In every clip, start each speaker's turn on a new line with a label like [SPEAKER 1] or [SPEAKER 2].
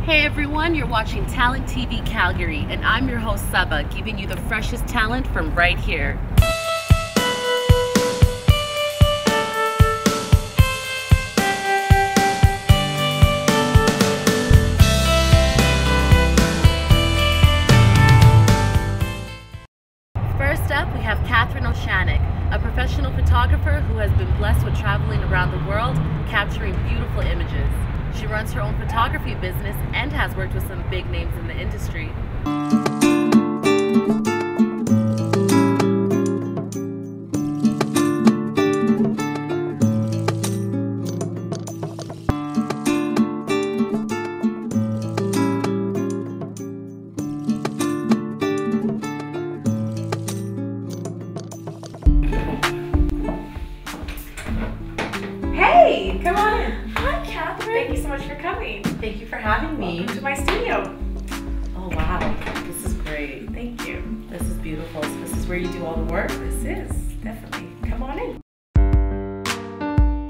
[SPEAKER 1] Hey everyone, you're watching Talent TV Calgary, and I'm your host Saba, giving you the freshest talent from right here. First up, we have Oshanek, a professional photographer who has been blessed with traveling around the world, capturing beautiful images. She runs her own photography business and has worked with some big names in the industry.
[SPEAKER 2] Hey, come on in. Hi, Catherine. Thank you so much for coming.
[SPEAKER 1] Thank you for having me.
[SPEAKER 2] Welcome to my studio.
[SPEAKER 1] Oh wow, this is great.
[SPEAKER 2] Thank you.
[SPEAKER 1] This is beautiful. So this is where you do all the work?
[SPEAKER 2] This is, definitely. Come on in.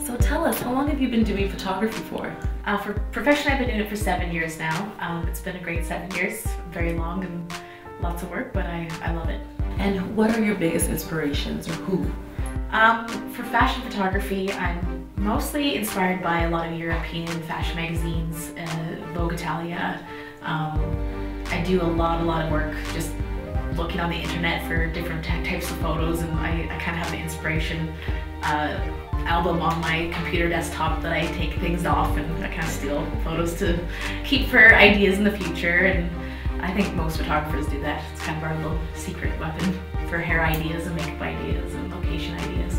[SPEAKER 1] So tell us, how long have you been doing photography for?
[SPEAKER 2] For professionally, I've been doing it for 7 years now. It's been a great 7 years. Very long and lots of work, but I love it.
[SPEAKER 1] And what are your biggest inspirations, or who?
[SPEAKER 2] For fashion photography, I'm mostly inspired by a lot of European fashion magazines, Vogue Italia. I do a lot of work just looking on the internet for different types of photos, and I kind of have an inspiration album on my computer desktop that I take things off and I kind of steal photos to keep for ideas in the future. And I think most photographers do that. It's kind of our little secret weapon for hair ideas and makeup ideas and location ideas.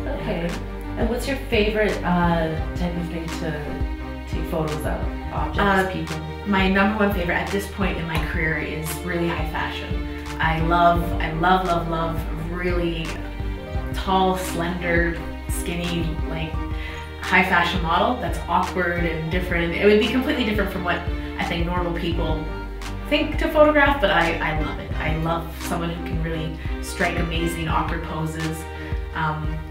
[SPEAKER 1] Okay. And what's your favorite type of thing to take photos of? Objects, people?
[SPEAKER 2] My #1 favorite at this point in my career is really high fashion. I love really tall, slender, skinny, like high fashion model that's awkward and different. It would be completely different from what I think normal people think to photograph, but I love it. I love someone who can really strike amazing, awkward poses.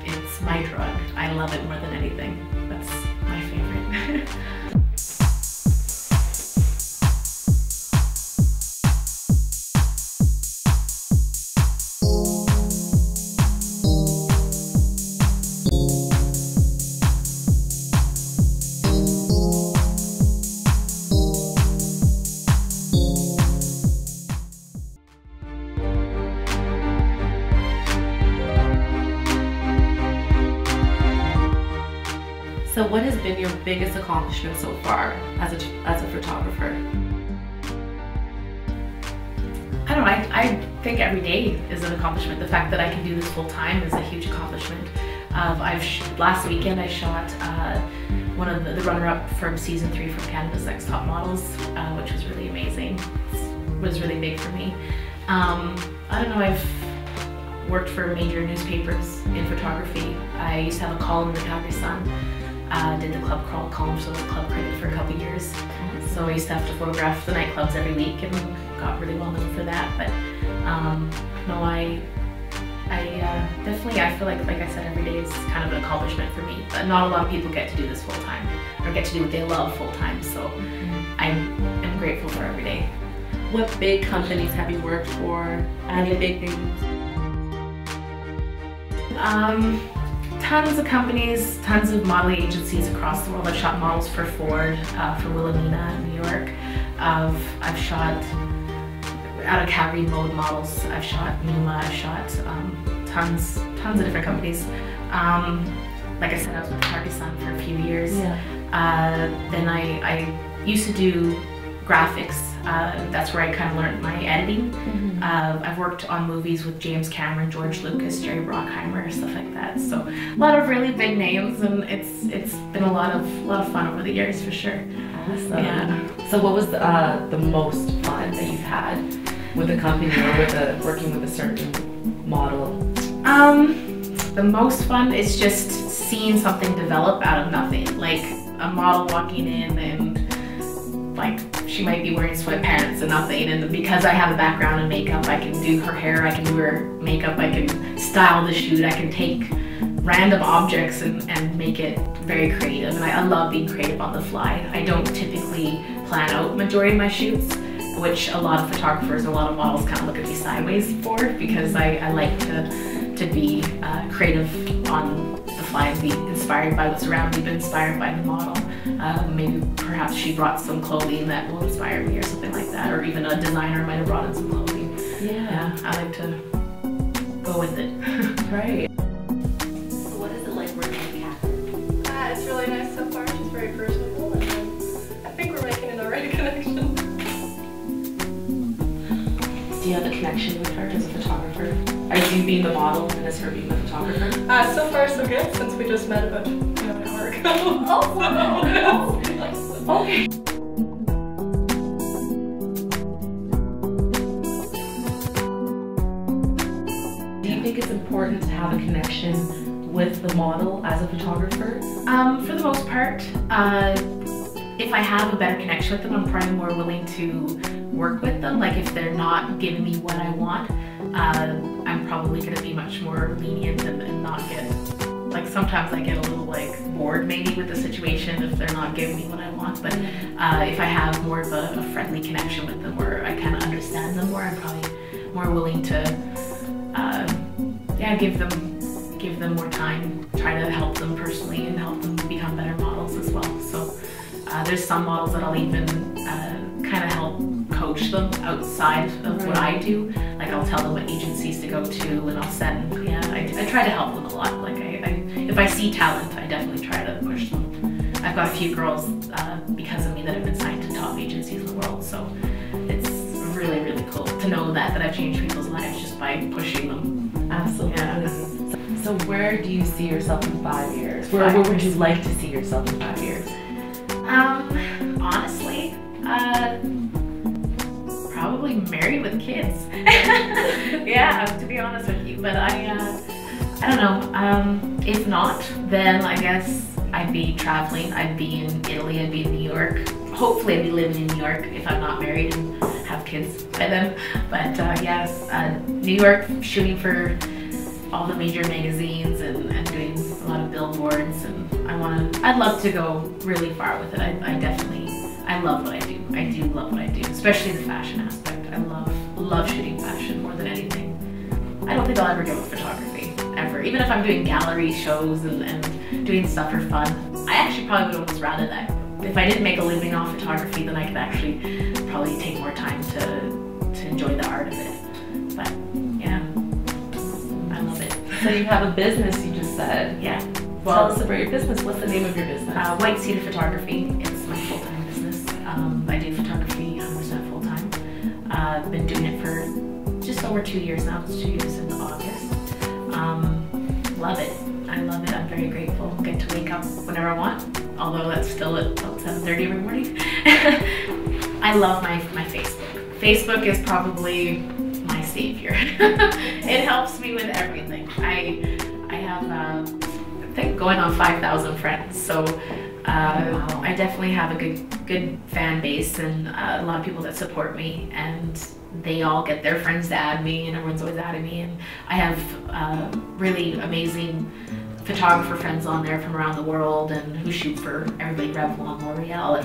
[SPEAKER 2] It's my drug. I love it more than anything. That's my favorite.
[SPEAKER 1] So what has been your biggest accomplishment so far as a photographer?
[SPEAKER 2] I don't know, I think every day is an accomplishment. The fact that I can do this full time is a huge accomplishment. Last weekend I shot one of the runner-up from season 3 from Canada's Next Top Models, which was really amazing. It was really big for me. I don't know, I've worked for major newspapers in photography. I used to have a column in the Calgary Sun. Did the club crawl column, so the club critic for a couple years. So I used to have to photograph the nightclubs every week and got really well known for that. But no, I definitely, I feel like I said, every day is kind of an accomplishment for me. But not a lot of people get to do this full time or get to do what they love full time. So I'm grateful for every day.
[SPEAKER 1] What big companies have you worked for? Any big things?
[SPEAKER 2] Tons of companies, tons of modeling agencies across the world. I've shot models for Ford, for Wilhelmina in New York. I've shot out of Calgary mode models. I've shot Numa. I've shot tons of different companies. Like I said, I was with Calgary Sun for a few years.
[SPEAKER 1] Yeah.
[SPEAKER 2] Then I used to do graphics. That's where I kind of learned my editing. I've worked on movies with James Cameron, George Lucas, Jerry Bruckheimer, stuff like that. So a lot of really big names, and it's been a lot of fun over the years for sure.
[SPEAKER 1] Awesome.
[SPEAKER 2] Yeah.
[SPEAKER 1] So what was the most fun that you've had with a company or with working with a certain model?
[SPEAKER 2] The most fun is just seeing something develop out of nothing. Like a model walking in and like she might be wearing sweatpants and nothing, and because I have a background in makeup, I can do her hair, I can do her makeup, I can style the shoot, I can take random objects and make it very creative. And I love being creative on the fly. I don't typically plan out majority of my shoots, which a lot of photographers, a lot of models kind of look at me sideways for, because I like to be creative on the fly and be inspired by what's around me, but inspired by the model. Maybe perhaps she brought some clothing that will inspire me or something like that, or even a designer might have brought in some clothing. Yeah, I like to go with it.
[SPEAKER 1] Right. So what is it like working with Catherine?
[SPEAKER 3] It's really nice so far. She's very personable, and I think we're making an alright connection.
[SPEAKER 2] Do you have a connection with her as a photographer? As you being the model and as her being the photographer?
[SPEAKER 3] So far so good, since we just met about an hour ago.
[SPEAKER 2] Oh, wow. Okay. Do you think it's important to have a connection with the model as a photographer? For the most part, if I have a better connection with them, I'm probably more willing to work with them. Like if they're not giving me what I want, I'm probably going to be much more lenient and not get, like sometimes I get a little like bored maybe with the situation if they're not giving me what I want, but if I have more of a friendly connection with them where I kind of understand them more, I'm probably more willing to give them more time, try to help them personally and help them become better models as well. So there's some models that I'll even kind of help coach them outside of what I do. Like I'll tell them what agencies to go to, and I'll send, I try to help them a lot. Like if I see talent, I definitely try to push them. I've got a few girls because of me that have been signed to top agencies in the world, so it's really, really cool to know that I've changed people's lives just by pushing them.
[SPEAKER 1] Absolutely. Yeah. So where do you see yourself in 5 years?
[SPEAKER 2] Where
[SPEAKER 1] would you like to see yourself in 5 years?
[SPEAKER 2] Honestly, probably married with kids. Yeah, to be honest with you. But I don't know. If not, then I guess I'd be traveling. I'd be in Italy. I'd be in New York. Hopefully, I'd be living in New York if I'm not married and have kids by then. But yes, New York, shooting for all the major magazines and doing a lot of billboards, and I'd love to go really far with it. I love what I do. I do love what I do, especially the fashion aspect. I love shooting fashion more than anything. I don't think I'll ever give up photography, ever. Even if I'm doing gallery shows and doing stuff for fun, I actually probably would almost rather that. If I didn't make a living off photography, then I could actually probably take more time to enjoy the art of it. But yeah, I love it.
[SPEAKER 1] So you have a business, you just said.
[SPEAKER 2] Yeah.
[SPEAKER 1] Well, tell us about your business. What's the name of your business?
[SPEAKER 2] White Cedar Photography. It's my full-time business. I do photography 100% full-time. I've been doing it for just over 2 years now. It's 2 years in August. Love it. I love it. I'm very grateful. Get to wake up whenever I want, although that's still at 7:30 every morning. I love my Facebook. Facebook is probably my savior. It helps me with everything. I have, I think, going on 5,000 friends, so
[SPEAKER 1] Wow.
[SPEAKER 2] I definitely have a good fan base and a lot of people that support me, and they all get their friends to add me, and everyone's always adding me, and I have really amazing photographer friends on there from around the world and who shoot for everybody, Revlon, L'Oreal.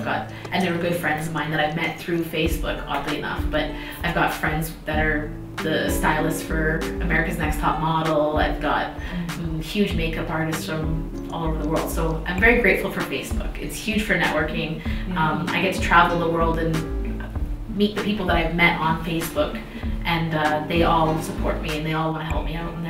[SPEAKER 2] And they're good friends of mine that I've met through Facebook, oddly enough, but I've got friends that are the stylists for America's Next Top Model. I've got huge makeup artists from all over the world. So I'm very grateful for Facebook. It's huge for networking. I get to travel the world and meet the people that I've met on Facebook, and they all support me and they all want to help me out, and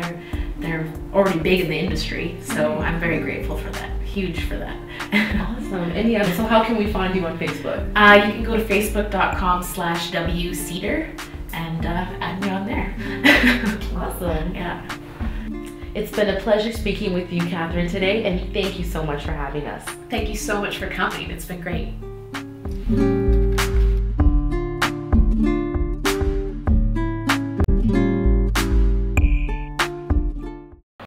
[SPEAKER 2] they're already big in the industry, so I'm very grateful for that. Huge for that.
[SPEAKER 1] Awesome. And yeah, so how can we find you on Facebook?
[SPEAKER 2] You can go to facebook.com/wcedar and add me on there.
[SPEAKER 1] Awesome.
[SPEAKER 2] Yeah.
[SPEAKER 1] It's been a pleasure speaking with you, Catherine, today, and thank you so much for having us.
[SPEAKER 2] Thank you so much for coming. It's been great.